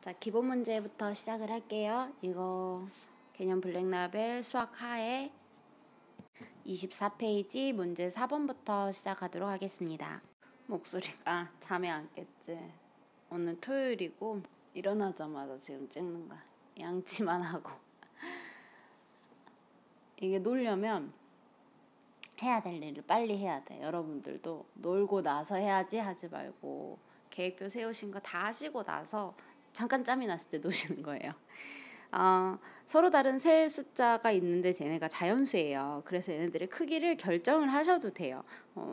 자, 기본 문제부터 시작을 할게요. 이거 개념 블랙라벨 수학 하에 24페이지 문제 4번부터 시작하도록 하겠습니다. 목소리가 잠이 안 깼지. 오늘 토요일이고 일어나자마자 지금 찍는 거야. 양치만 하고. 이게 놀려면 해야 될 일을 빨리 해야 돼. 여러분들도 놀고 나서 해야지 하지 말고 계획표 세우신 거 다 하시고 나서 잠깐 짬이 났을 때 노시는 거예요. 서로 다른 세 숫자가 있는데 얘네가 자연수예요. 그래서 얘네들의 크기를 결정을 하셔도 돼요.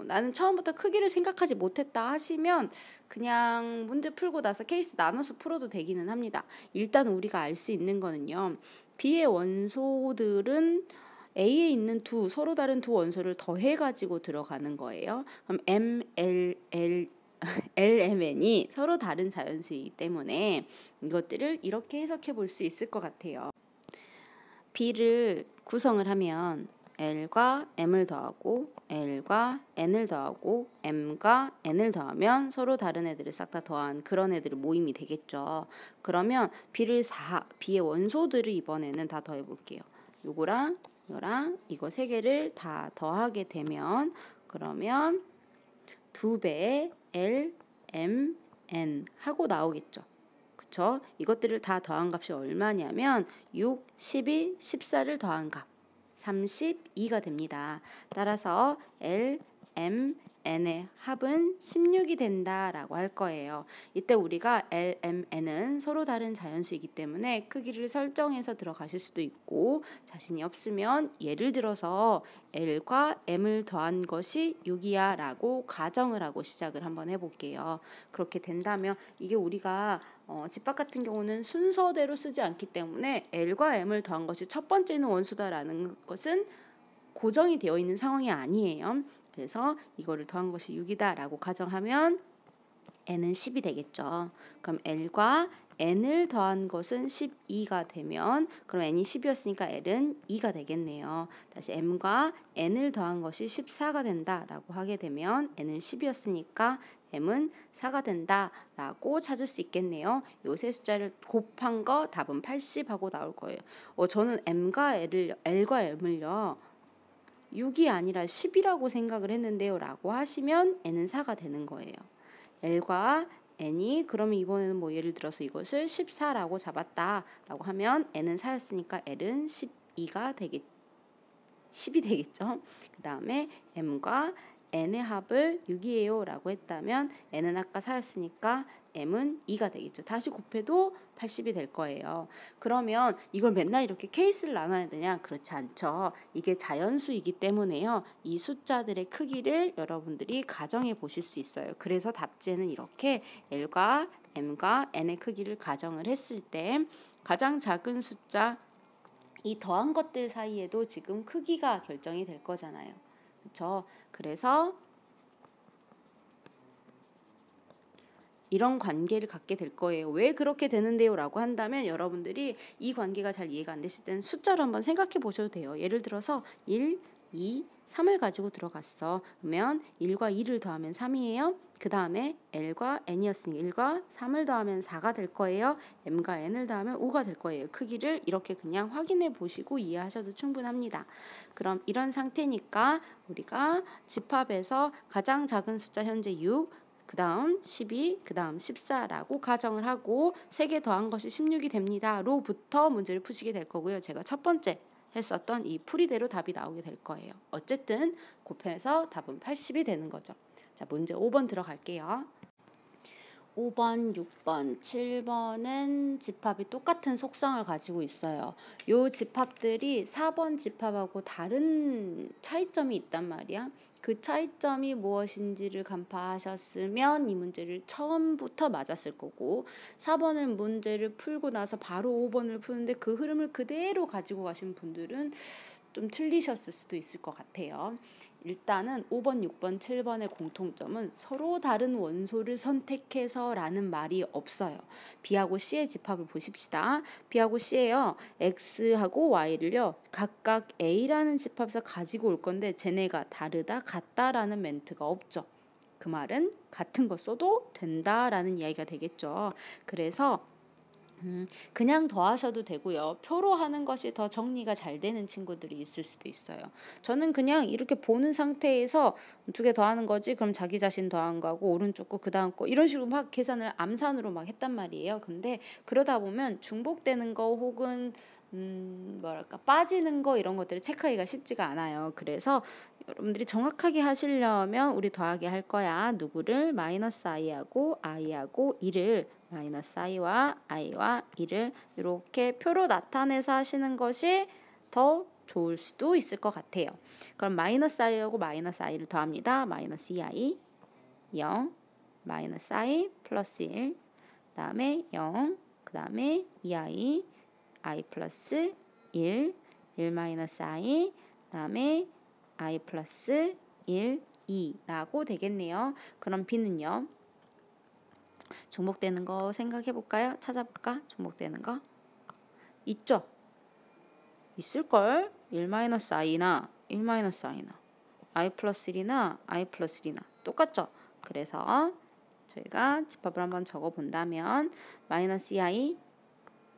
나는 처음부터 크기를 생각하지 못했다 하시면 그냥 문제 풀고 나서 케이스 나눠서 풀어도 되기는 합니다. 일단 우리가 알 수 있는 거는요. B의 원소들은 A에 있는 서로 다른 두 원소를 더해가지고 들어가는 거예요. 그럼 M, L, M, N이 서로 다른 자연수이기 때문에 이것들을 이렇게 해석해 볼 수 있을 것 같아요. B를 구성을 하면 L과 M을 더하고 L과 N을 더하고 M과 N을 더하면 서로 다른 애들을 싹 다 더한 그런 애들의 모임이 되겠죠. 그러면 B의 원소들을 이번에는 다 더해 볼게요. 요거랑 이거랑 이거 세 개를 다 더하게 되면 그러면 2배의 L, M, N 하고 나오겠죠. 그쵸? 이것들을 다 더한 값이 얼마냐면 6, 12, 14를 더한 값 32가 됩니다. 따라서 L, M, N의 합은 16이 된다라고 할 거예요. 이때 우리가 L, M, N은 서로 다른 자연수이기 때문에 크기를 설정해서 들어가실 수도 있고 자신이 없으면 예를 들어서 L과 M을 더한 것이 6이야 라고 가정을 하고 시작을 한번 해볼게요. 그렇게 된다면 이게 우리가 집합 같은 경우는 순서대로 쓰지 않기 때문에 L과 M을 더한 것이 첫 번째는 원소다라는 것은 고정이 되어 있는 상황이 아니에요. 그래서 이거를 더한 것이 6이다 라고 가정하면 N은 10이 되겠죠. 그럼 L과 N을 더한 것은 12가 되면 그럼 N이 10이었으니까 L은 2가 되겠네요. 다시 M과 N을 더한 것이 14가 된다라고 하게 되면 N은 10이었으니까 M은 4가 된다라고 찾을 수 있겠네요. 요 세 숫자를 곱한 거 답은 80하고 나올 거예요. 저는 L과 M을요. 6이 아니라 10이라고 생각을 했는데요 라고 하시면 N은 4가 되는 거예요. L과 N이 그러면 이번에는 뭐 예를 들어서 이것을 14라고 잡았다라고 하면 N은 4였으니까 L은 10이 되겠죠. 그 다음에 M과 N의 합을 6이에요 라고 했다면 N은 아까 4였으니까 M은 2가 되겠죠. 다시 곱해도 80이 될 거예요. 그러면 이걸 맨날 이렇게 케이스를 나눠야 되냐? 그렇지 않죠. 이게 자연수이기 때문에요. 이 숫자들의 크기를 여러분들이 가정해 보실 수 있어요. 그래서 답지에는 이렇게 L과 M과 N의 크기를 가정을 했을 때 가장 작은 숫자 이 더한 것들 사이에도 지금 크기가 결정이 될 거잖아요. 그렇죠? 그래서 이런 관계를 갖게 될 거예요. 왜 그렇게 되는데요? 라고 한다면 여러분들이 이 관계가 잘 이해가 안 되실 때는 숫자로 한번 생각해 보셔도 돼요. 예를 들어서 1, 2, 3을 가지고 들어갔어. 그러면 1과 2를 더하면 3이에요. 그 다음에 L과 N이었으니 1과 3을 더하면 4가 될 거예요. M과 N을 더하면 5가 될 거예요. 크기를 이렇게 그냥 확인해 보시고 이해하셔도 충분합니다. 그럼 이런 상태니까 우리가 집합에서 가장 작은 숫자 현재 6, 그 다음 12, 그 다음 14라고 가정을 하고 3개 더한 것이 16이 됩니다. 로부터 문제를 푸시게 될 거고요. 제가 첫 번째 했었던 이 풀이대로 답이 나오게 될 거예요. 어쨌든 곱해서 답은 80이 되는 거죠. 자, 문제 5번 들어갈게요. 5번, 6번, 7번은 집합이 똑같은 속성을 가지고 있어요. 요 집합들이 4번 집합하고 다른 차이점이 있단 말이야. 그 차이점이 무엇인지를 간파하셨으면 이 문제를 처음부터 맞았을 거고 4번을 문제를 풀고 나서 바로 5번을 푸는데 그 흐름을 그대로 가지고 가신 분들은 좀 틀리셨을 수도 있을 것 같아요. 일단은 5번, 6번, 7번의 공통점은 서로 다른 원소를 선택해서 라는 말이 없어요. B하고 C의 집합을 보십시다. B하고 C예요. X하고 Y를요. 각각 A라는 집합에서 가지고 올 건데 쟤네가 다르다, 같다라는 멘트가 없죠. 그 말은 같은 거 써도 된다라는 이야기가 되겠죠. 그래서 그냥 더하셔도 되고요. 표로 하는 것이 더 정리가 잘 되는 친구들이 있을 수도 있어요. 저는 그냥 이렇게 보는 상태에서 두 개 더하는 거지. 그럼 자기 자신 더한 거하고 오른쪽 거 그다음 거 이런 식으로 막 계산을 암산으로 막 했단 말이에요. 근데 그러다 보면 중복되는 거 혹은 뭐랄까 빠지는 거 이런 것들을 체크하기가 쉽지가 않아요. 그래서 여러분들이 정확하게 하시려면 우리 더하기 할 거야. 누구를 마이너스 i하고 2를 마이너스 i와 2를 이렇게 표로 나타내서 하시는 것이 더 좋을 수도 있을 것 같아요. 그럼 마이너스 i하고 마이너스 i를 더합니다. 마이너스 2i 0 마이너스 i 플러스 1 그다음에 0 그다음에 2i i 플러스 1 마이너스 i 그다음에 i 플러스 1 2라고 되겠네요. 그럼 b는요. 중복되는 거 생각해 볼까요? 찾아볼까? 중복되는 거 있죠? 있을걸? 1-i나 1-i나 i 플러스 1이나 i 플러스 1이나 똑같죠? 그래서 저희가 집합을 한번 적어 본다면 마이너스 2i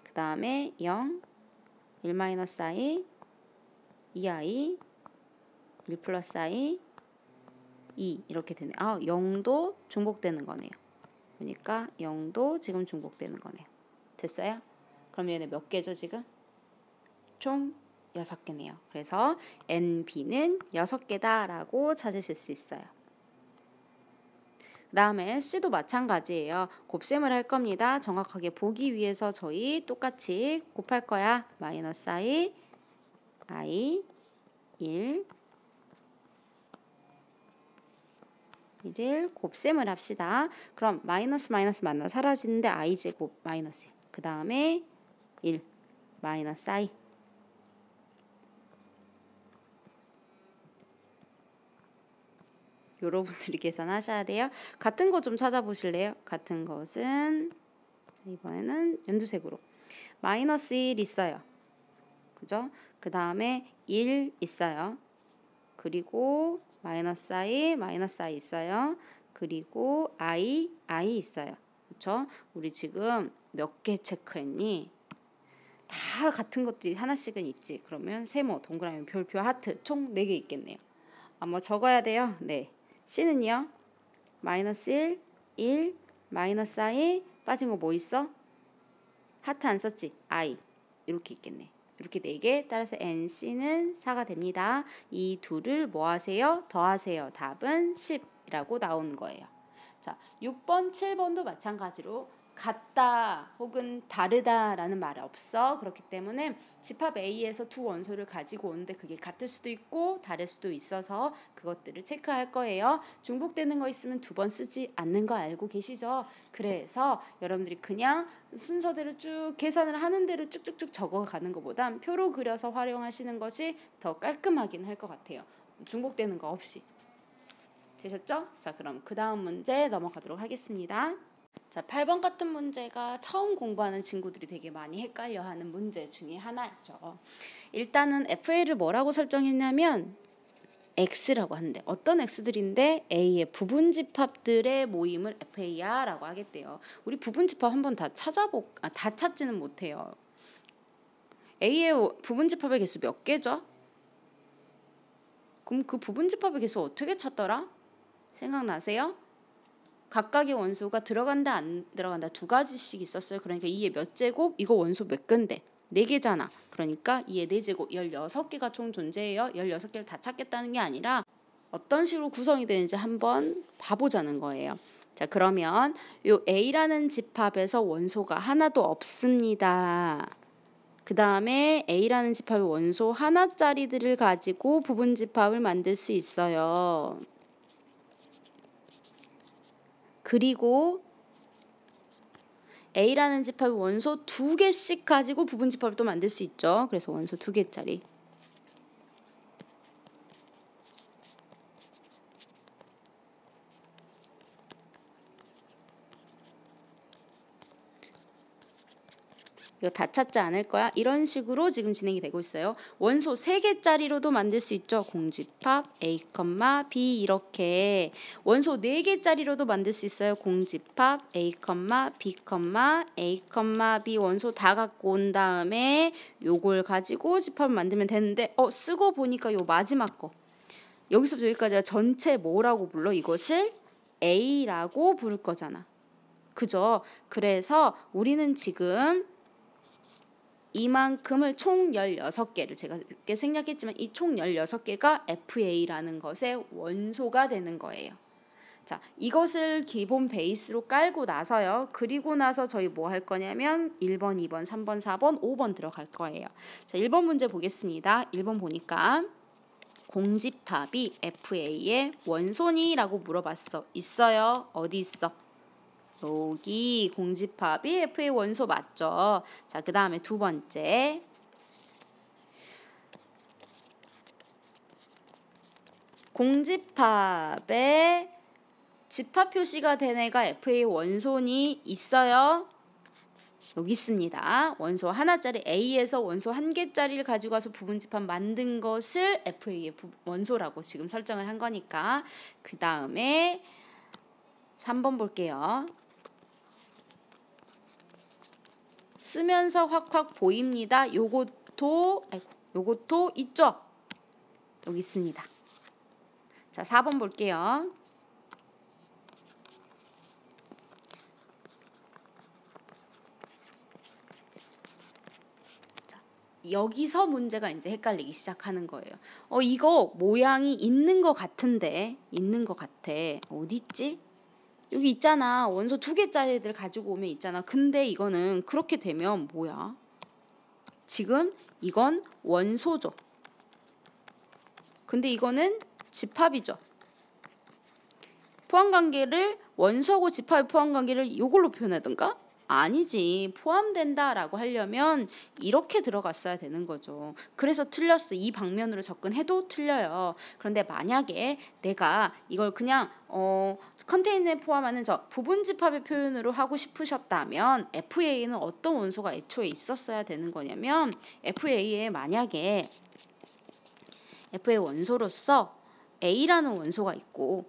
그 다음에 0 1-i 2i 1 플러스 i 2 이렇게 되네. 0도 중복되는 거네요. 그러니까 0도 지금 중복되는 거네요. 됐어요? 그럼 얘네 몇 개죠 지금? 총 6개네요. 그래서 NB는 6개다 라고 찾으실 수 있어요. 그 다음에 C도 마찬가지예요. 곱셈을 할 겁니다. 정확하게 보기 위해서 저희 똑같이 곱할 거야. 마이너스 i 1 1을 곱셈을 합시다. 그럼 마이너스 만나 사라지는데 i제곱 마이너스 1. 그 다음에 1 마이너스 i 여러분들이 계산하셔야 돼요. 같은 거 좀 찾아보실래요? 같은 것은 이번에는 연두색으로 마이너스 1 있어요. 그죠? 그 다음에 1 있어요. 그리고 마이너스 i 있어요. 그리고 i 있어요. 그렇죠? 우리 지금 몇 개 체크했니? 다 같은 것들이 하나씩은 있지. 그러면 세모, 동그라미, 별표, 하트 총 4개 있겠네요. 아마 적어야 돼요. 네. C는요. 마이너스 1, 마이너스 i 빠진 거 뭐 있어? 하트 안 썼지? i 이렇게 있겠네. 이렇게 4개 따라서 NC는 4가 됩니다. 이 둘을 뭐 하세요? 더하세요. 답은 10이라고 나오는 거예요. 자, 6번, 7번도 마찬가지로 같다 혹은 다르다라는 말이 없어. 그렇기 때문에 집합 A에서 두 원소를 가지고 오는데 그게 같을 수도 있고 다를 수도 있어서 그것들을 체크할 거예요. 중복되는 거 있으면 2번 쓰지 않는 거 알고 계시죠? 그래서 여러분들이 그냥 순서대로 쭉 계산을 하는 대로 쭉쭉쭉 적어가는 것보다 표로 그려서 활용하시는 것이 더 깔끔하긴 할 것 같아요. 중복되는 거 없이. 되셨죠? 자, 그럼 그 다음 문제 넘어가도록 하겠습니다. 자, 8번 같은 문제가 처음 공부하는 친구들이 되게 많이 헷갈려하는 문제 중에 하나죠. 일단은 FA를 뭐라고 설정했냐면 X라고 하는데 어떤 X들인데 A의 부분집합들의 모임을 FA야 라고 하겠대요. 우리 부분집합 한번 다 찾지는 못해요. A의 부분집합의 개수 몇 개죠? 그럼 그 부분집합의 개수 어떻게 찾더라? 생각나세요? 각각의 원소가 들어간다 안 들어간다 2가지씩 있었어요. 그러니까 2의 몇 제곱 이거 원소 몇 근데 4개잖아. 그러니까 2의 4제곱 16개가 총 존재해요. 16개를 다 찾겠다는 게 아니라 어떤 식으로 구성이 되는지 한번 봐보자는 거예요. 자, 그러면 요 A라는 집합에서 원소가 하나도 없습니다. 그 다음에 A라는 집합의 원소 하나짜리들을 가지고 부분집합을 만들 수 있어요. 그리고 A라는 집합의 원소 2개씩 가지고 부분집합을 또 만들 수 있죠. 그래서 원소 2개짜리. 이거 다 찾지 않을 거야? 이런 식으로 지금 진행이 되고 있어요. 원소 3개짜리로도 만들 수 있죠. 공집합 A, B 이렇게. 원소 4개짜리로도 만들 수 있어요. 공집합 A, B, A, B 원소 다 갖고 온 다음에 요걸 가지고 집합을 만들면 되는데 쓰고 보니까 요 마지막 거. 여기서부터 여기까지가 전체 뭐라고 불러? 이것을 A라고 부를 거잖아. 그죠? 그래서 우리는 지금 이만큼을 총 16개를 제가 이렇게 생략했지만 이 총 16개가 FA라는 것의 원소가 되는 거예요. 자, 이것을 기본 베이스로 깔고 나서요. 그리고 나서 저희 뭐 할 거냐면 1번, 2번, 3번, 4번, 5번 들어갈 거예요. 자, 1번 문제 보겠습니다. 1번 보니까 공집합이 FA의 원소니? 라고 물어봤어. 있어요? 어디 있어? 여기 공집합이 FA 원소 맞죠? 자, 그 다음에 두 번째. 공집합에 집합 표시가 된 애가 FA 원소니 있어요? 여기 있습니다. 원소 하나짜리 A에서 원소 1개짜리를 가지고 와서 부분집합 만든 것을 FA의 원소라고 지금 설정을 한 거니까. 그 다음에 3번 볼게요. 쓰면서 확확 보입니다. 요것도 있죠? 여기 있습니다. 자, 4번 볼게요. 자, 여기서 문제가 이제 헷갈리기 시작하는 거예요. 이거 모양이 있는 것 같은데, 있는 것 같아. 어디 있지? 여기 있잖아. 원소 2개짜리들 가지고 오면 있잖아. 근데 이거는 그렇게 되면 뭐야? 지금 이건 원소죠. 근데 이거는 집합이죠. 포함관계를 원소하고 집합의 포함관계를 이걸로 표현하든가? 아니지. 포함된다라고 하려면 이렇게 들어갔어야 되는 거죠. 그래서 틀렸어. 이 방면으로 접근해도 틀려요. 그런데 만약에 내가 이걸 그냥 컨테이너에 포함하는 저 부분 집합의 표현으로 하고 싶으셨다면 FA에는 어떤 원소가 애초에 있었어야 되는 거냐면 FA에 만약에 FA 원소로서 A라는 원소가 있고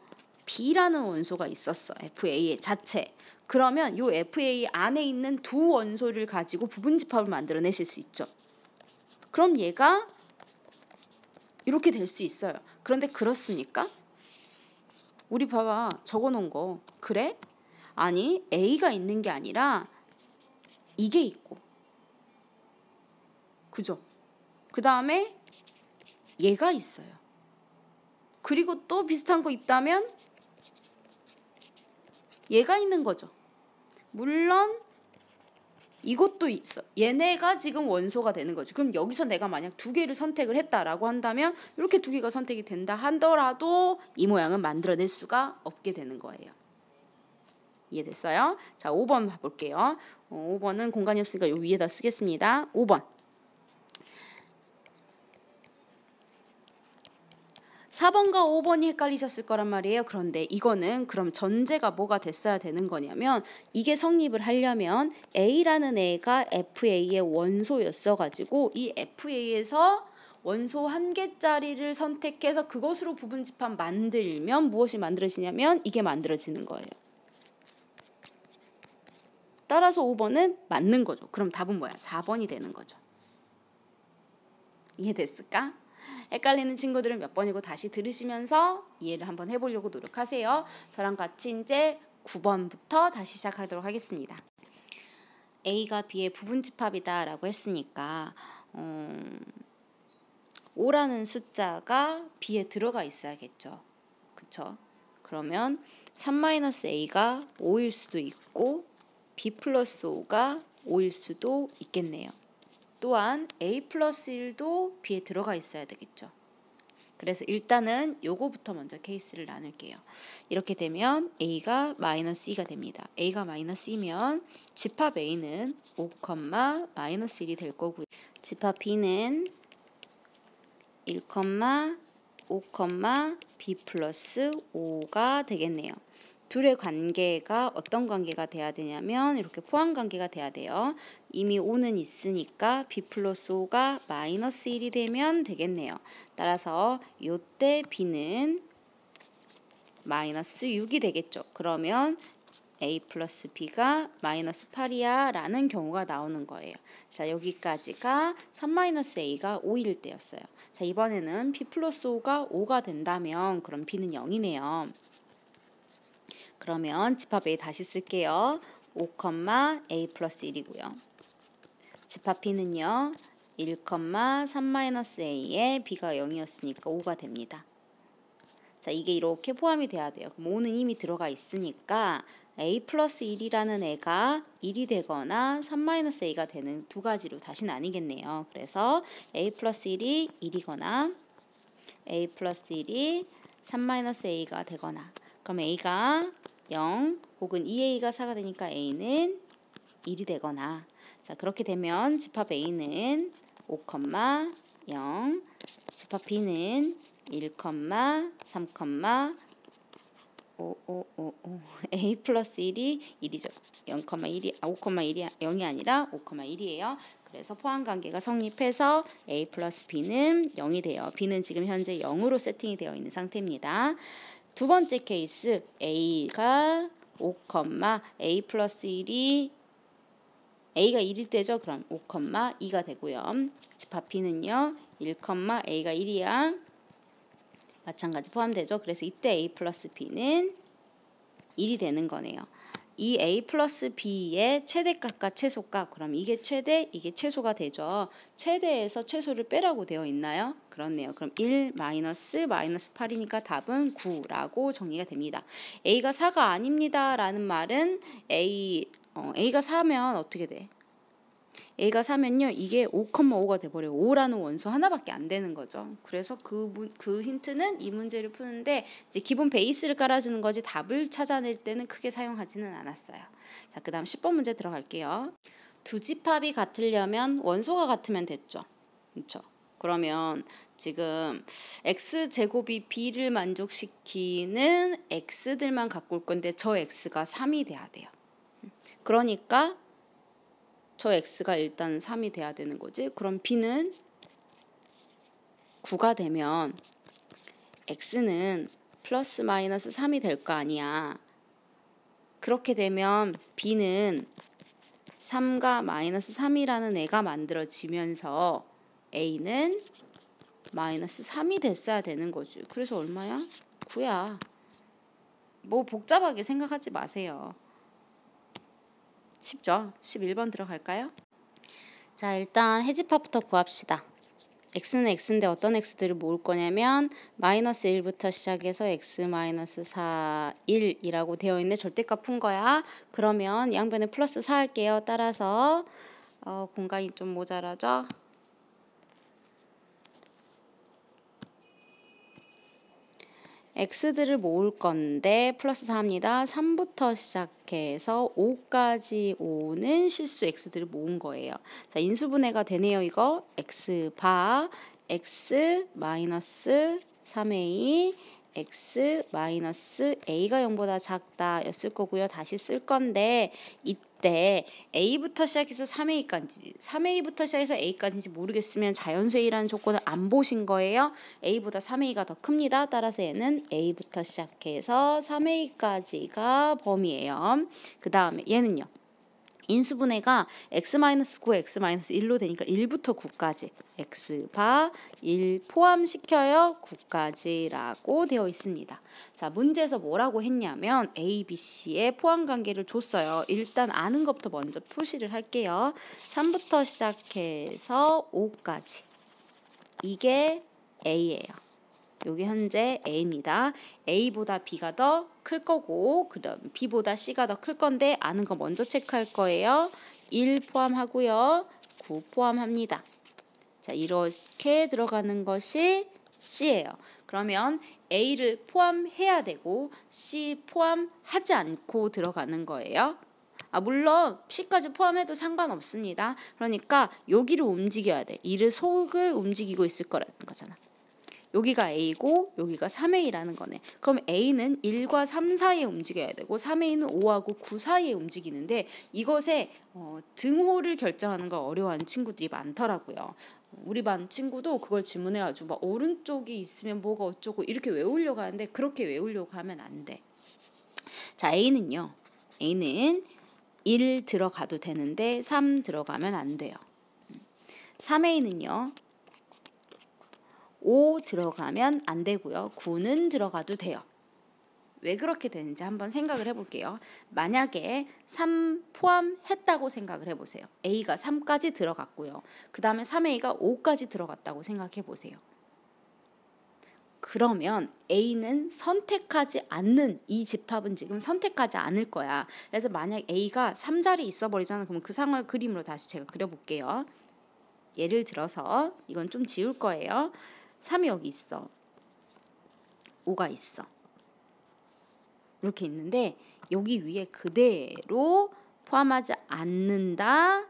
B라는 원소가 있었어. FA 자체. 그러면 요 FA 안에 있는 두 원소를 가지고 부분집합을 만들어내실 수 있죠. 그럼 얘가 이렇게 될 수 있어요. 그런데 그렇습니까? 우리 봐봐. 적어놓은 거. 그래? 아니, A가 있는 게 아니라 이게 있고. 그죠? 그 다음에 얘가 있어요. 그리고 또 비슷한 거 있다면 얘가 있는 거죠. 물론 이것도 있어. 얘네가 지금 원소가 되는 거지. 그럼 여기서 내가 만약 2개를 선택을 했다라고 한다면 이렇게 2개가 선택이 된다 하더라도 이 모양은 만들어낼 수가 없게 되는 거예요. 이해됐어요? 자, 5번 봐볼게요. 5번은 공간이 없으니까 요 위에다 쓰겠습니다. 5번. 4번과 5번이 헷갈리셨을 거란 말이에요. 그런데 이거는 그럼 전제가 뭐가 됐어야 되는 거냐면 이게 성립을 하려면 A라는 애가 FA의 원소였어가지고 이 FA에서 원소 1개짜리를 선택해서 그것으로 부분집합 만들면 무엇이 만들어지냐면 이게 만들어지는 거예요. 따라서 5번은 맞는 거죠. 그럼 답은 뭐야? 4번이 되는 거죠. 이해됐을까? 헷갈리는 친구들은 몇 번이고 다시 들으시면서 이해를 한번 해보려고 노력하세요. 저랑 같이 이제 9번부터 다시 시작하도록 하겠습니다. A가 B의 부분집합이다 라고 했으니까 5라는 숫자가 B에 들어가 있어야겠죠. 그쵸? 그러면 3-A가 5일 수도 있고 B 플러스 5가 5일 수도 있겠네요. 또한 A 플러스 1도 B에 들어가 있어야 되겠죠. 그래서 일단은 요거부터 먼저 케이스를 나눌게요. 이렇게 되면 A가 마이너스 2가 됩니다. A가 마이너스 2면 집합 A는 5, 마이너스 1이 될 거고요. 집합 B는 1, 5, B 플러스 5가 되겠네요. 둘의 관계가 어떤 관계가 돼야 되냐면 이렇게 포함 관계가 돼야 돼요. 이미 O는 있으니까 B 플러스 O가 마이너스 1이 되면 되겠네요. 따라서 요때 B는 마이너스 6이 되겠죠. 그러면 A 플러스 B가 마이너스 8이야 라는 경우가 나오는 거예요. 자, 여기까지가 3-A가 5일 때였어요. 자, 이번에는 B 플러스 O가 5가 된다면 그럼 B는 0이네요. 그러면 집합 A 다시 쓸게요. 5, A 플러스 1이고요. 집합 B는요. 1, 3-A에 B가 0이었으니까 5가 됩니다. 자, 이게 이렇게 포함이 돼야 돼요. 그럼 5는 이미 들어가 있으니까 A 플러스 1이라는 애가 1이 되거나 3-A가 되는 두 가지로 다시 나뉘겠네요. 그래서 A 플러스 1이 1이거나 A 플러스 1이 3-A가 되거나 그럼 A가 0 혹은 2A가 4가 되니까 A는 1이 되거나 자, 그렇게 되면 집합 A는 5, 0 집합 B는 1, 3, 5 A 플러스 1이 1이죠. 0,1이 5,1이 0이 아니라 5,1이에요. 그래서 포함관계가 성립해서 A 플러스 B는 0이 돼요. B는 지금 현재 0으로 세팅이 되어 있는 상태입니다. 두 번째 케이스 A가 5, A 플러스 1이 A가 1일 때죠. 그럼 5, 2가 되고요. 집합 B는요. 1, A가 1이야. 마찬가지 포함되죠. 그래서 이때 A 플러스 B는 1이 되는 거네요. 이 A 플러스 B의 최대값과 최소값 그럼 이게 최대 이게 최소가 되죠. 최대에서 최소를 빼라고 되어 있나요? 그렇네요. 그럼 1 마이너스 8이니까 답은 9라고 정리가 됩니다. A가 4가 아닙니다 라는 말은 A가 4면 어떻게 돼? A가 4면요. 이게 5,5가 돼버려요. 5라는 원소 하나밖에 안 되는 거죠. 그래서 그 힌트는 이 문제를 푸는데 이제 기본 베이스를 깔아주는 거지 답을 찾아낼 때는 크게 사용하지는 않았어요. 자, 그 다음 10번 문제 들어갈게요. 두 집합이 같으려면 원소가 같으면 됐죠. 그렇죠? 그러면 지금 x제곱이 b를 만족시키는 x들만 갖고 올 건데 저 x가 3이 돼야 돼요. 그러니까 저 x가 일단 3이 돼야 되는 거지. 그럼 b는 9가 되면 x는 플러스 마이너스 3이 될 거 아니야. 그렇게 되면 b는 3과 마이너스 3이라는 애가 만들어지면서 a는 마이너스 3이 됐어야 되는 거지. 그래서 얼마야? 9야. 뭐 복잡하게 생각하지 마세요. 쉽죠? 11번 들어갈까요? 자, 일단 해집합부터 구합시다. x는 x인데 어떤 x들을 모을 거냐면 마이너스 1부터 시작해서 x 마이너스 4, 1이라고 되어 있는데 절대값 푼 거야. 그러면 양변에 플러스 4 할게요. 따라서 공간이 좀 모자라죠? x들을 모을 건데 플러스 4입니다. 3부터 시작해서 5까지 오는 실수 x들을 모은 거예요. 자, 인수분해가 되네요. 이거 x 바 x 마이너스 3a x 마이너스 a가 0보다 작다 였을 거고요. 다시 쓸 건데 이때 a부터 시작해서 3a부터 시작해서 a까지인지 모르겠으면 자연수이라는 조건을 안 보신 거예요. a보다 3a가 더 큽니다. 따라서 얘는 a부터 시작해서 3a까지가 범위예요. 그 다음에 얘는요. 인수분해가 x-9, x-1로 되니까 1부터 9까지 x바 1 포함시켜요. 9까지라고 되어 있습니다. 자, 문제에서 뭐라고 했냐면 A, B, C의 포함관계를 줬어요. 일단 아는 것부터 먼저 표시를 할게요. 3부터 시작해서 5까지 이게 A예요. 여기 현재 A입니다. A보다 B가 더 클 거고 그다음 B보다 C가 더 클 건데 아는 거 먼저 체크할 거예요. 1 포함하고요. 9 포함합니다. 자, 이렇게 들어가는 것이 C예요. 그러면 A를 포함해야 되고 C 포함하지 않고 들어가는 거예요. 물론 C까지 포함해도 상관없습니다. 그러니까 여기를 움직여야 돼. 이를 속을 움직이고 있을 거라는 거잖아. 여기가 A고 여기가 3A라는 거네. 그럼 A는 1과 3 사이에 움직여야 되고 3A는 5하고 9 사이에 움직이는데 이것에 등호를 결정하는 걸 어려워하는 친구들이 많더라고요. 우리 반 친구도 그걸 질문해가지고 막 오른쪽이 있으면 뭐가 어쩌고 이렇게 외우려고 하는데 그렇게 외우려고 하면 안 돼. 자, A는요. A는 1 들어가도 되는데 3 들어가면 안 돼요. 3A는요. 5 들어가면 안 되고요. 9는 들어가도 돼요. 왜 그렇게 되는지 한번 생각을 해볼게요. 만약에 3 포함했다고 생각을 해보세요. A가 3까지 들어갔고요. 그 다음에 3A가 5까지 들어갔다고 생각해 보세요. 그러면 A는 선택하지 않는 이 집합은 지금 선택하지 않을 거야. 그래서 만약 A가 3자리에 있어 버리잖아. 그러면 그 상황을 그림으로 다시 제가 그려볼게요. 예를 들어서 이건 좀 지울 거예요. 3이 여기 있어. 5가 있어. 이렇게 있는데 여기 위에 그대로 포함하지 않는다를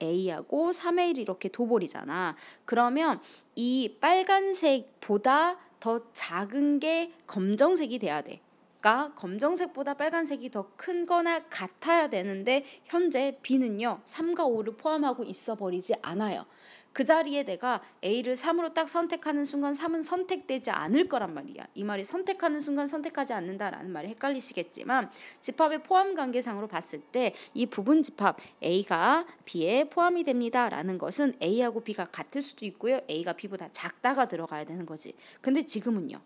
A하고 3A를 이렇게 둬버리잖아. 그러면 이 빨간색보다 더 작은 게 검정색이 돼야 돼. 그러니까 검정색보다 빨간색이 더 큰 거나 같아야 되는데 현재 B는요 3과 5를 포함하고 있어 버리지 않아요. 그 자리에 내가 A를 3으로 딱 선택하는 순간 3은 선택되지 않을 거란 말이야. 이 말이 선택하는 순간 선택하지 않는다라는 말이 헷갈리시겠지만 집합의 포함 관계상으로 봤을 때 이 부분 집합 A가 B에 포함이 됩니다 라는 것은 A하고 B가 같을 수도 있고요. A가 B보다 작다가 들어가야 되는 거지. 근데 지금은요.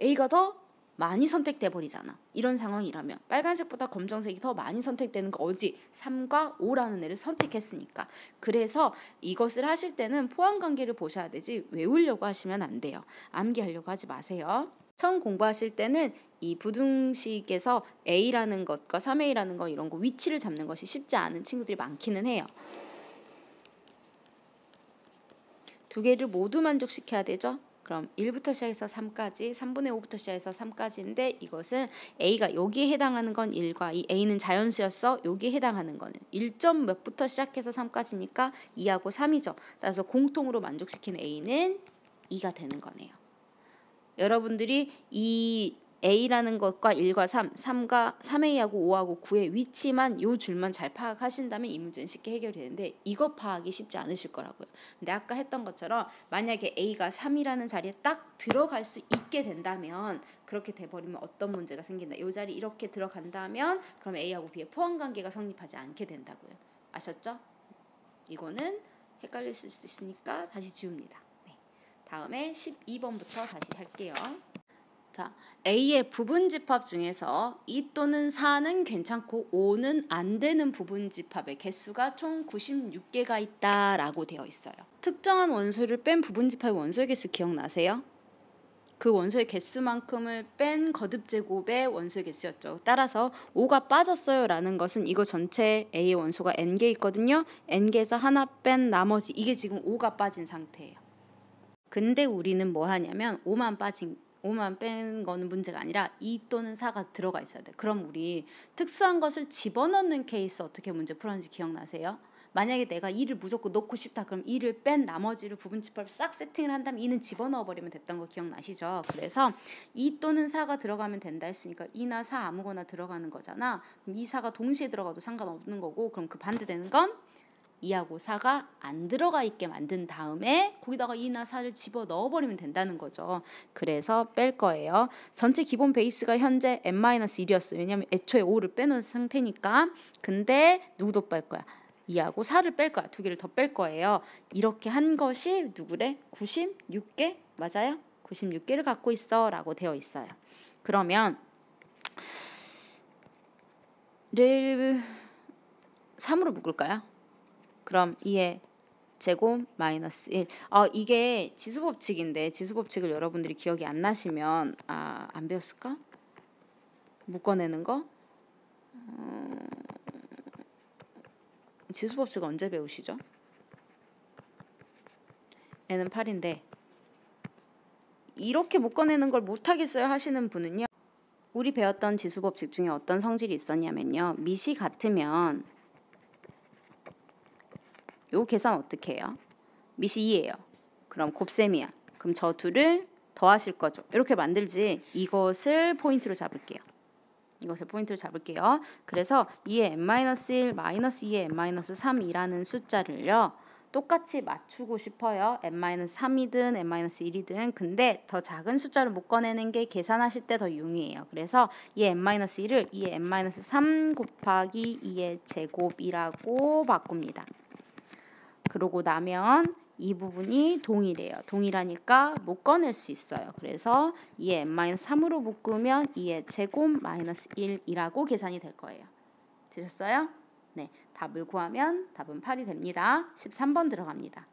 A가 더 많이 선택돼 버리잖아. 이런 상황이라면 빨간색보다 검정색이 더 많이 선택되는 거 어디? 3과 5라는 애를 선택했으니까. 그래서 이것을 하실 때는 포함 관계를 보셔야 되지 외우려고 하시면 안 돼요. 암기하려고 하지 마세요. 처음 공부하실 때는 이 부등식에서 A라는 것과 3A라는 거 이런 거 위치를 잡는 것이 쉽지 않은 친구들이 많기는 해요. 두 개를 모두 만족시켜야 되죠. 그럼 1부터 시작해서 3까지, 3분의 5부터 시작해서 3까지인데 이것은 A가 여기에 해당하는 건 1과 이 A는 자연수였어. 여기에 해당하는 거는 1점 몇부터 시작해서 3까지니까 2하고 3이죠. 따라서 공통으로 만족시키는 A는 2가 되는 거네요. 여러분들이 이 A라는 것과 1과 3, 3A하고 5하고 9의 위치만 요 줄만 잘 파악하신다면 이 문제는 쉽게 해결이 되는데 이것 파악이 쉽지 않으실 거라고요. 근데 아까 했던 것처럼 만약에 A가 3이라는 자리에 딱 들어갈 수 있게 된다면 그렇게 돼버리면 어떤 문제가 생긴다. 이 자리 이렇게 들어간다면 그럼 A하고 B의 포함관계가 성립하지 않게 된다고요. 아셨죠? 이거는 헷갈릴 수 있으니까 다시 지웁니다. 네. 다음에 12번부터 다시 할게요. 자, A의 부분집합 중에서 2 또는 4는 괜찮고 5는 안 되는 부분집합의 개수가 총 96개가 있다라고 되어 있어요. 특정한 원소를 뺀 부분집합의 원소의 개수 기억나세요? 그 원소의 개수만큼을 뺀 거듭제곱의 원소의 개수였죠. 따라서 5가 빠졌어요 라는 것은 이거 전체 A의 원소가 N개 있거든요. N개에서 하나 뺀 나머지 이게 지금 5가 빠진 상태예요. 근데 우리는 뭐 하냐면 5만 뺀 거는 문제가 아니라 2 또는 4가 들어가 있어야 돼. 그럼 우리 특수한 것을 집어넣는 케이스 어떻게 문제 풀었는지 기억나세요? 만약에 내가 2를 무조건 넣고 싶다. 그럼 2를 뺀 나머지를 부분집합을 싹 세팅을 한 다음에 2는 집어넣어버리면 됐던 거 기억나시죠? 그래서 2 또는 4가 들어가면 된다 했으니까 2나 4 아무거나 들어가는 거잖아. 그럼 2, 4가 동시에 들어가도 상관없는 거고 그럼 그 반대되는 건 2하고 4가 안 들어가 있게 만든 다음에 거기다가 2나 4를 집어 넣어버리면 된다는 거죠. 그래서 뺄 거예요. 전체 기본 베이스가 현재 n-1이었어요. 왜냐하면 애초에 5를 빼놓은 상태니까. 근데 누구도 뺄 거야? 2하고 4를 뺄 거야. 두 개를 더 뺄 거예요. 이렇게 한 것이 누구래? 96개? 맞아요? 96개를 갖고 있어 라고 되어 있어요. 그러면 를 3으로 묶을까요? 그럼 2의 제곱 마이너스 1. 이게 지수법칙인데 지수법칙을 여러분들이 기억이 안 나시면 안 배웠을까? 묶어내는 거? 지수법칙 언제 배우시죠? n은 8인데 이렇게 묶어내는 걸 못하겠어요 하시는 분은요. 우리 배웠던 지수법칙 중에 어떤 성질이 있었냐면요. 밑이 같으면 요 계산 어떻게 해요? 밑이 2예요. 그럼 곱셈이야. 그럼 저 둘을 더하실 거죠. 이렇게 만들지. 이것을 포인트로 잡을게요. 그래서 2의 n-1 마이너스 2의 n-3이라는 숫자를요. 똑같이 맞추고 싶어요. n-3이든 n-1이든. 근데 더 작은 숫자를 못 꺼내는 게 계산하실 때 더 용이해요. 그래서 이 n-1을 2의 n-3 곱하기 2의 제곱이라고 바꿉니다. 그러고 나면 이 부분이 동일해요. 동일하니까 묶어낼 수 있어요. 그래서 2의 n-3으로 묶으면 2의 제곱 마이너스 1이라고 계산이 될 거예요. 되셨어요? 네, 답을 구하면 답은 8이 됩니다. 13번 들어갑니다.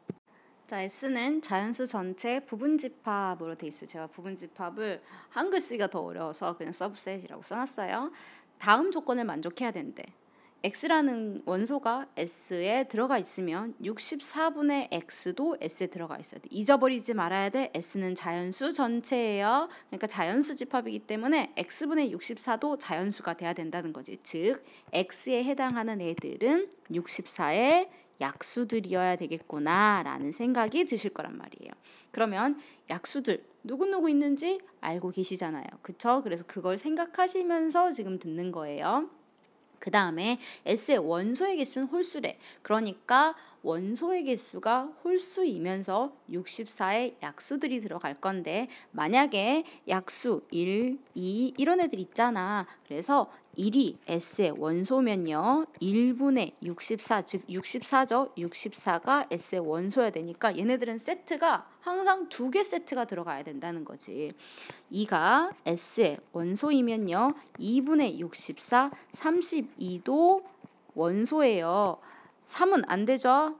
자, S는 자연수 전체 부분집합으로 돼 있어요. 제가 부분집합을 한글 쓰기가 더 어려워서 그냥 서브셋이라고 써놨어요. 다음 조건을 만족해야 되는데 x라는 원소가 S에 들어가 있으면 64분의 x도 S에 들어가 있어야 돼. 잊어버리지 말아야 돼. S는 자연수 전체예요. 그러니까 자연수 집합이기 때문에 x분의 64도 자연수가 돼야 된다는 거지. 즉 x에 해당하는 애들은 64의 약수들이어야 되겠구나 라는 생각이 드실 거란 말이에요. 그러면 약수들 누구누구 있는지 알고 계시잖아요. 그쵸? 그래서 그걸 생각하시면서 지금 듣는 거예요. 그 다음에 S의 원소의 개수는 홀수래. 그러니까 원소의 개수가 홀수이면서 64의 약수들이 들어갈 건데 만약에 약수 1, 2 이런 애들 있잖아. 그래서 1이 S의 원소면요. 1분의 64, 즉 64죠. 64가 S의 원소여야 되니까 얘네들은 세트가 항상 2개 세트가 들어가야 된다는 거지. 2가 S의 원소이면요. 2분의 64, 32도 원소예요. 3은 안 되죠.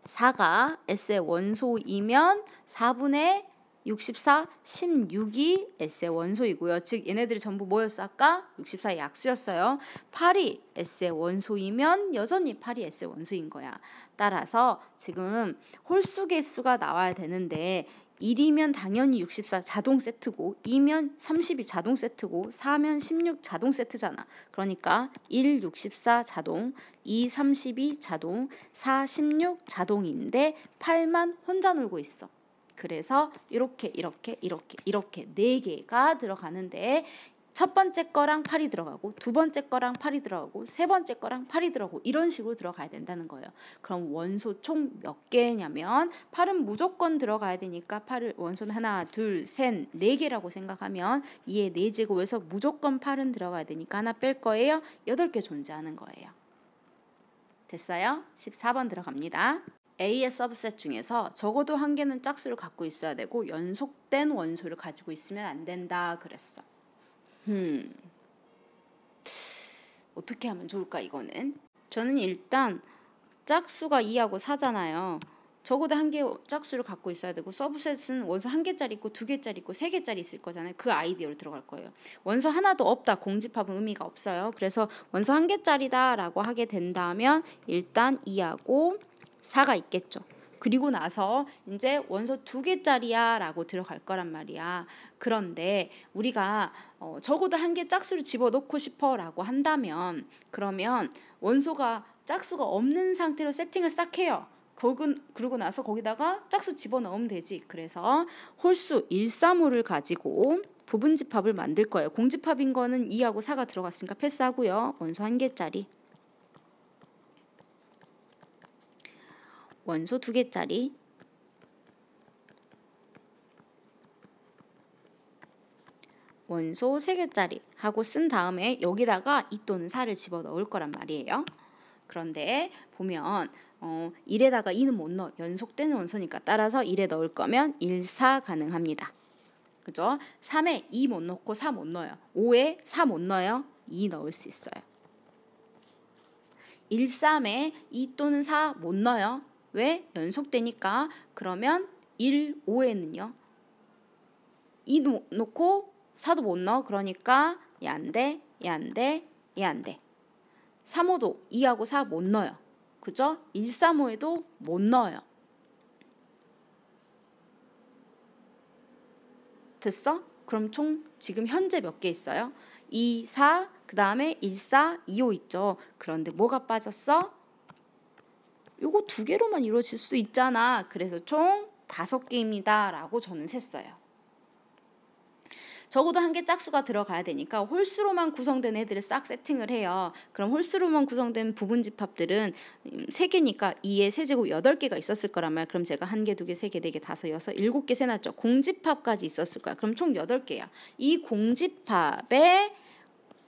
4가 S의 원소이면 4분의 64, 16이 S의 원소이고요. 즉 얘네들이 전부 뭐였어? 아까 64의 약수였어요. 8이 S의 원소이면 여전히 8이 S의 원소인 거야. 따라서 지금 홀수 개수가 나와야 되는데 1이면 당연히 64 자동 세트고 2면 32 자동 세트고 4면 16 자동 세트잖아. 그러니까 1, 64 자동, 2, 32 자동, 4, 16 자동인데 8만 혼자 놀고 있어. 그래서 이렇게 4개가 들어가는데 첫 번째 거랑 8이 들어가고 두 번째 거랑 8이 들어가고 세 번째 거랑 8이 들어가고 이런 식으로 들어가야 된다는 거예요. 그럼 원소 총 몇 개냐면 8은 무조건 들어가야 되니까 8을 원소는 하나, 둘, 셋, 4개라고 생각하면 2의 4제곱에서 무조건 8은 들어가야 되니까 하나 뺄 거예요. 8개 존재하는 거예요. 됐어요? 14번 들어갑니다. A의 서브셋 중에서 적어도 한 개는 짝수를 갖고 있어야 되고 연속된 원소를 가지고 있으면 안 된다 그랬어. 어떻게 하면 좋을까 이거는? 저는 일단 짝수가 2하고 4잖아요. 적어도 한 개 짝수를 갖고 있어야 되고 서브셋은 원소 1개짜리 있고 2개짜리 있고 3개짜리 있을 거잖아요. 그 아이디어로 들어갈 거예요. 원소 하나도 없다. 공집합은 의미가 없어요. 그래서 원소 1개짜리다 라고 하게 된다면 일단 2하고 4가 있겠죠. 그리고 나서 이제 원소 2개짜리야 라고 들어갈 거란 말이야. 그런데 우리가 적어도 한 개 짝수를 집어넣고 싶어 라고 한다면 그러면 원소가 짝수가 없는 상태로 세팅을 싹 해요. 그러고 나서 거기다가 짝수 집어넣으면 되지. 그래서 홀수 1, 3호를 가지고 부분집합을 만들 거예요. 공집합인 거는 2하고 4가 들어갔으니까 패스하고요. 원소 1개짜리. 원소 2개짜리. 원소 3개짜리 하고 쓴 다음에 여기다가 2 또는 4를 집어넣을 거란 말이에요. 그런데 보면 1에다가 2는 못 넣어. 연속되는 원소니까. 따라서 1에 넣을 거면 1, 4 가능합니다. 그죠? 3에 2 못 넣고 4 못 넣어요. 5에 4 못 넣어요. 2 넣을 수 있어요. 1, 3에 2 또는 4 못 넣어요. 왜? 연속되니까. 그러면 1, 5에는요. 2 놓고 4도 못 넣어. 그러니까 얘 안 돼, 얘 안 돼, 얘 안 돼. 3, 5도 2하고 4 못 넣어요. 그죠? 1, 3, 5에도 못 넣어요. 됐어? 그럼 총 지금 현재 몇 개 있어요? 2, 4, 그 다음에 1, 4, 2, 5 있죠. 그런데 뭐가 빠졌어? 요거 2개로만 이루어질 수 있잖아. 그래서 총 5개입니다 라고 저는 셌어요. 적어도 한 개 짝수가 들어가야 되니까 홀수로만 구성된 애들을 싹 세팅을 해요. 그럼 홀수로만 구성된 부분집합들은 3개니까 2의 세제곱 8개가 있었을 거란 말이야. 그럼 제가 1개, 2개, 3개, 4개, 5, 6, 7개 세놨죠. 공집합까지 있었을 거야. 그럼 총 8개야. 이 공집합에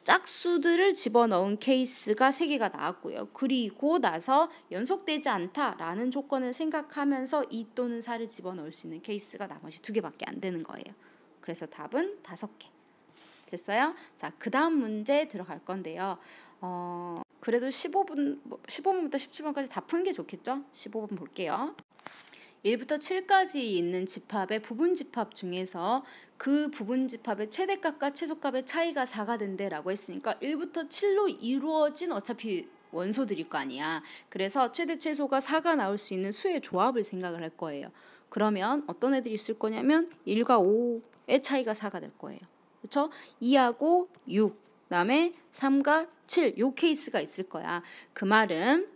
짝수들을 집어넣은 케이스가 3개가 나왔고요. 그리고 나서 연속되지 않다라는 조건을 생각하면서 2 또는 4를 집어넣을 수 있는 케이스가 나머지 2개밖에 안 되는 거예요. 그래서 답은 5개. 됐어요? 자, 그 다음 문제 들어갈 건데요. 그래도 15분부터 17번까지 다 푸는 게 좋겠죠? 15번 볼게요. 1부터 7까지 있는 집합의 부분집합 중에서 그 부분집합의 최대값과 최소값의 차이가 4가 된대라고 했으니까 1부터 7로 이루어진 어차피 원소들일 거 아니야. 그래서 최대 최소가 4가 나올 수 있는 수의 조합을 생각을 할 거예요. 그러면 어떤 애들이 있을 거냐면 1과 5의 차이가 4가 될 거예요. 그렇죠? 2하고 6, 그다음에 3과 7, 요 케이스가 있을 거야. 그 말은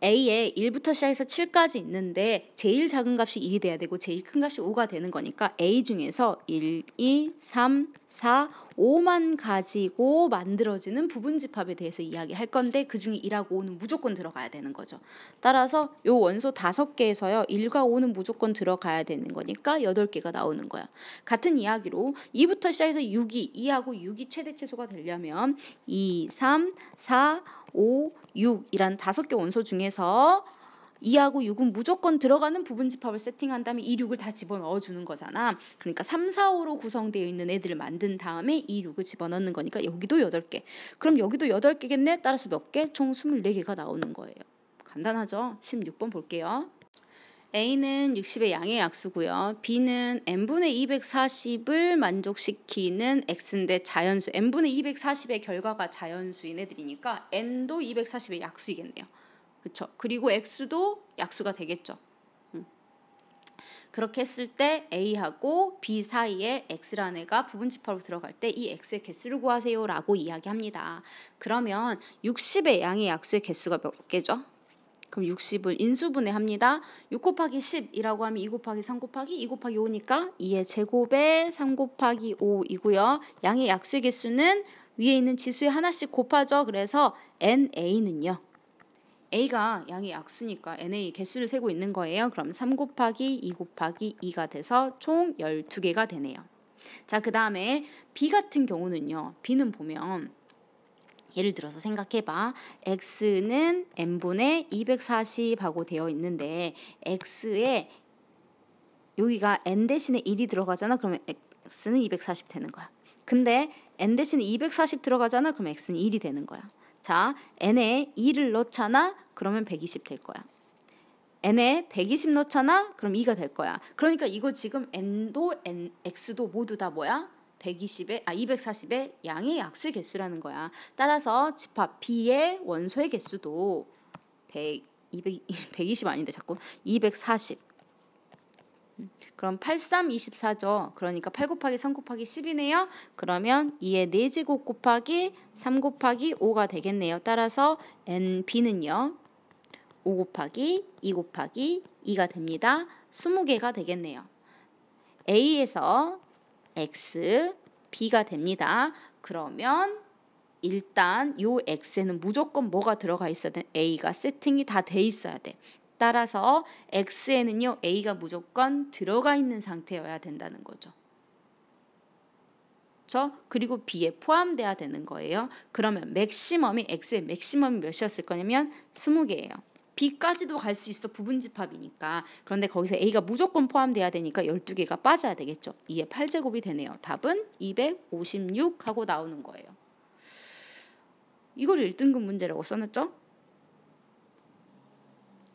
A에 1부터 시작해서 7까지 있는데 제일 작은 값이 1이 돼야 되고 제일 큰 값이 5가 되는 거니까 A 중에서 1, 2, 3, 4, 5만 가지고 만들어지는 부분집합에 대해서 이야기할 건데 그중에 1하고 5는 무조건 들어가야 되는 거죠. 따라서 요 원소 5개에서요. 1과 5는 무조건 들어가야 되는 거니까 8개가 나오는 거야. 같은 이야기로 2부터 시작해서 2하고 6이 최대 최소가 되려면 2, 3, 4, 5, 6이란 5개 원소 중에서 2하고 6은 무조건 들어가는 부분집합을 세팅한 다음에 2, 6을 다 집어넣어 주는 거잖아. 그러니까 3, 4, 5로 구성되어 있는 애들을 만든 다음에 2, 6을 집어넣는 거니까 여기도 8개. 그럼 여기도 8개겠네? 따라서 몇 개? 총 24개가 나오는 거예요. 간단하죠? 16번 볼게요. A는 60의 양의 약수고요. B는 n분의 240을 만족시키는 x인데 자연수. n분의 240의 결과가 자연수인 애들이니까 n도 240의 약수이겠네요. 그렇죠? 그리고 x도 약수가 되겠죠. 그렇게 했을 때 A하고 B 사이에 X라는 애가 부분집합으로 들어갈 때 이 X의 개수를 구하세요 라고 이야기합니다. 그러면 60의 양의 약수의 개수가 몇 개죠? 그럼 60을 인수분해 합니다. 6 곱하기 10이라고 하면 2 곱하기 3 곱하기 2 곱하기 5니까 2의 제곱에 3 곱하기 5이고요. 양의 약수의 개수는 위에 있는 지수에 하나씩 곱하죠. 그래서 NA는요. A가 양의 약수니까 NA 개수를 세고 있는 거예요. 그럼 3 곱하기 2 곱하기 2가 돼서 총 12개가 되네요. 자, 그 다음에 B 같은 경우는요. B는 보면 예를 들어서 생각해봐. X는 n분의 240하고 되어 있는데 X에 여기가 n 대신에 1이 들어가잖아. 그러면 X는 240 되는 거야. 근데 n 대신에 240 들어가잖아. 그러면 X는 1이 되는 거야. 자, n에 2를 넣잖아. 그러면 120 될 거야. n에 120 넣잖아. 그럼 2가 될 거야. 그러니까 이거 지금 n도 x도 모두 다 뭐야? 240의 양의 약수의 개수라는 거야. 따라서 집합 B의 원소의 개수도 120 아닌데 자꾸 240. 그럼 8, 3, 24죠. 그러니까 8 곱하기 3 곱하기 10이네요. 그러면 2의 4제곱 곱하기 3 곱하기 5가 되겠네요. 따라서 NB는요. 5 곱하기 2 곱하기 2가 됩니다. 20개가 되겠네요. A에서 X, B가 됩니다. 그러면 일단 요 X에는 무조건 뭐가 들어가 있어야 돼? A가 세팅이 다 돼 있어야 돼. 따라서 X에는요. A가 무조건 들어가 있는 상태여야 된다는 거죠. 그리고 B에 포함돼야 되는 거예요. 그러면 맥시멈이 X의 맥시멈이 몇이었을 거냐면 20개예요. B까지도 갈 수 있어. 부분집합이니까. 그런데 거기서 A가 무조건 포함돼야 되니까 12개가 빠져야 되겠죠. 2의 8제곱이 되네요. 답은 256 하고 나오는 거예요. 이걸 1등급 문제라고 써놨죠?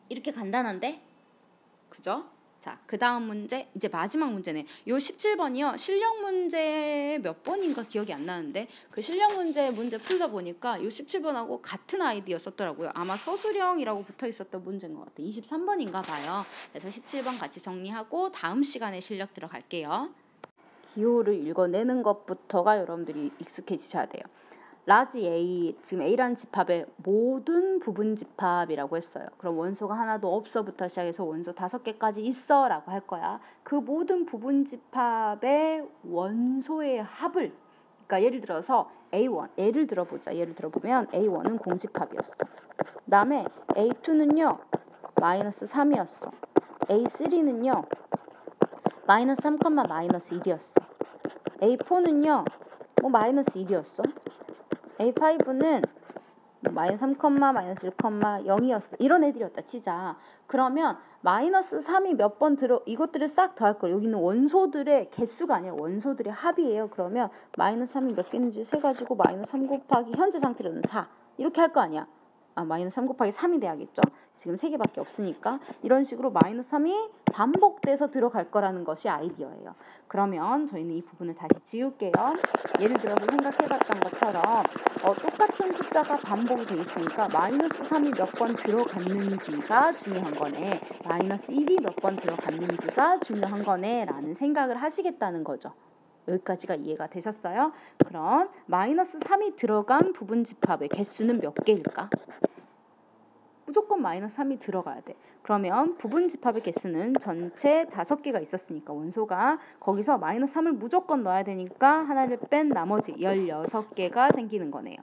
이렇게 간단한데? 그죠? 자, 그 다음 문제, 이제 마지막 문제네. 요 17번이요. 실력 문제 몇 번인가 기억이 안 나는데 그 실력 문제 풀다 보니까 요 17번하고 같은 아이디였었더라고요. 아마 서술형이라고 붙어 있었던 문제인 것 같아요. 23번인가 봐요. 그래서 17번 같이 정리하고 다음 시간에 실력 들어갈게요. 기호를 읽어내는 것부터가 여러분들이 익숙해지셔야 돼요. 라지 A, 지금 A라는 집합의 모든 부분 집합이라고 했어요. 그럼 원소가 하나도 없어부터 시작해서 원소 5개까지 있어 라고 할 거야. 그 모든 부분 집합의 원소의 합을, 그러니까 예를 들어서 A1, 예를 들어보면 A1은 공집합이었어. 그 다음에 A2는요 마이너스 3이었어. A3는요 마이너스 3, 마이너스 1이었어. A4는요 뭐 마이너스 1이었어. A5는 마이너스 3, 마이너스 1, 0이었어. 이런 애들이었다 치자. 그러면 마이너스 3이 몇 번 들어, 이것들을 싹 더할 걸. 여기는 원소들의 개수가 아니라 원소들의 합이에요. 그러면 마이너스 3이 몇 개 있는지 세가지고 마이너스 3 곱하기 현재 상태로는 4 이렇게 할 거 아니야. 마이너스 3 곱하기 3이 돼야겠죠. 지금 3개밖에 없으니까. 이런 식으로 마이너스 3이 반복돼서 들어갈 거라는 것이 아이디어예요. 그러면 저희는 이 부분을 다시 지울게요. 예를 들어서 생각해봤던 것처럼 똑같은 숫자가 반복이 돼 있으니까 마이너스 3이 몇 번 들어갔는지가 중요한 거네. 마이너스 1이 몇 번 들어갔는지가 중요한 거네 라는 생각을 하시겠다는 거죠. 여기까지가 이해가 되셨어요? 그럼 마이너스 3이 들어간 부분 집합의 개수는 몇 개일까? 무조건 마이너스 3이 들어가야 돼. 그러면 부분 집합의 개수는 전체 5개가 있었으니까 원소가 거기서 마이너스 3을 무조건 넣어야 되니까 하나를 뺀 나머지 16개가 생기는 거네요.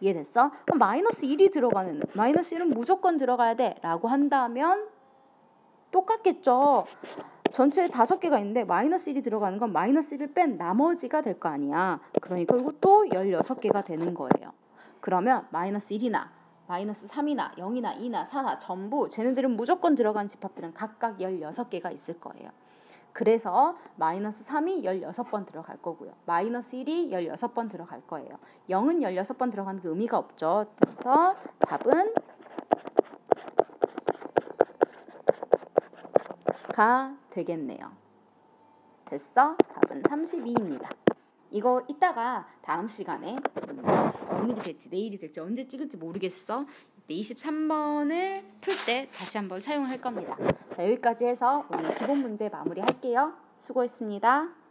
이해됐어? 그럼 마이너스 1이 들어가는, 마이너스 1은 무조건 들어가야 돼 라고 한다면 똑같겠죠. 전체에 5개가 있는데 마이너스 1이 들어가는 건 마이너스 1을 뺀 나머지가 될 거 아니야. 그러니까 이것도 16개가 되는 거예요. 그러면 마이너스 1이나 마이너스 3이나 0이나 2나 4나 전부 쟤네들은 무조건 들어간 집합들은 각각 16개가 있을 거예요. 그래서 마이너스 3이 16번 들어갈 거고요. 마이너스 1이 16번 들어갈 거예요. 0은 16번 들어가는 게 의미가 없죠. 그래서 답은 가 되겠네요. 됐어? 답은 32입니다. 이거 이따가 다음 시간에 오늘이 될지 내일이 될지 언제 찍을지 모르겠어. 이때 23번을 풀 때 다시 한번 사용할 겁니다. 자, 여기까지 해서 오늘 기본 문제 마무리할게요. 수고했습니다.